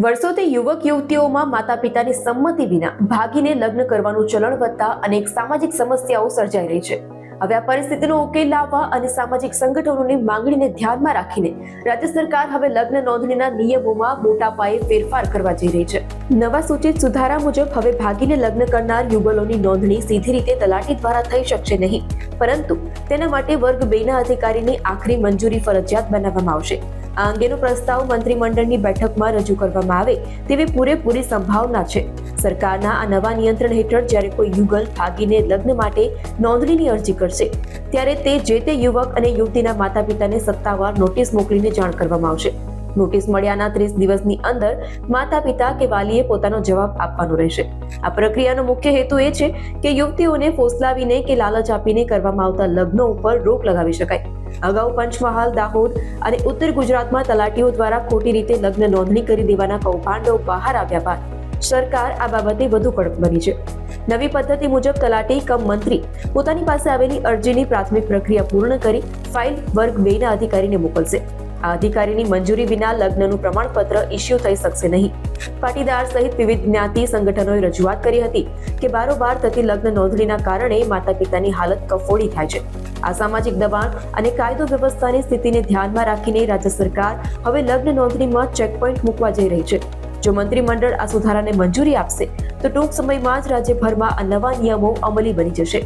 વર્ષોથી યુવક યુવતીઓમાં માતા પિતાની સંમતિ વિના ભાગીને લગ્ન કરવાનું ચલણ વધતા અનેક સામાજિક સમસ્યાઓ સર્જાઈ રહી છે. હવે આ પરિસ્થિતિનો ઉકેલ લાવવા અને સામાજિક સંગઠનોની માંગણીને ધ્યાનમાં રાખીને રાજ્ય સરકાર હવે લગ્ન નોંધણીના નિયમોમાં મોટા પાયે ફેરફાર કરવા જઈ રહી છે. નવા સૂચિત સુધારા મુજબ હવે ભાગીને લગ્ન કરનાર યુગલોની નોંધણી સીધી રીતે તલાટી દ્વારા થઈ શકશે નહીં, પરંતુ તેના માટે વર્ગ 2 ના અધિકારીની આખરી મંજૂરી ફરજિયાત બનાવવામાં આવશે. આ અંગેનો પ્રસ્તાવ મંત્રીમંડળની બેઠકમાં રજૂ કરવામાં આવે તેવી પૂરેપૂરી સંભાવના છે. સરકારના આ નવા નિયંત્રણ હેઠળ જ્યારે કોઈ યુગલ ભાગીને લગ્ન માટે નોંધણીની અરજી કરશે ત્યારે જે તે યુવક અને યુવતીના માતા પિતાને સત્તાવાર નોટિસ મોકલીને જાણ કરવામાં આવશે. નોટિસ મળ્યાના 30 દિવસની અંદર માતા પિતા કે વાલીએ પોતાનો જવાબ આપવાનો રહેશે. આ પ્રક્રિયાનો મુખ્ય હેતુ એ છે કે યુવતીઓને ફોસલાવીને કે લાલચ આપીને કરવામાં આવતા લગ્નો ઉપર રોક લગાવી શકાય. અગાઉ પંચમહાલ, દાહોદ અને ઉત્તર ગુજરાતમાં તલાટીઓ દ્વારા ખોટી રીતે લગ્ન નોંધણી કરી દેવાના કૌભાંડો બહાર આવ્યા બાદ સરકાર આ બાબતે વધુ કડક બની છે. નવી પદ્ધતિ મુજબ તલાટી કમ મંત્રી પોતાની પાસે આવેલી અરજીની પ્રાથમિક પ્રક્રિયા પૂર્ણ કરી ફાઇલ વર્ગ 2 ના અધિકારીને મોકલશે. આ અધિકારીની મંજૂરી વિના લગ્નનું પ્રમાણપત્ર ઇસ્યુ થઈ શકશે નહીં. પાટીદાર સહિત વિવિધ જ્ઞાતિ સંગઠનોએ રજૂઆત કરી હતી કે બારોબાર થતી લગ્ન નોંધણીના કારણે માતા પિતાની હાલત કફોડી થાય છે. આ સામાજિક દબાણ અને કાયદો વ્યવસ્થાની સ્થિતિને ધ્યાનમાં રાખીને રાજ્ય સરકાર હવે લગ્ન નોંધણીમાં ચેકપોઇન્ટ મૂકવા જઈ રહી છે. જો મંત્રીમંડળ આ સુધારાને મંજૂરી આપશે તો ટૂંક સમયમાં જ રાજ્યભરમાં આ નવા નિયમો અમલી બની જશે.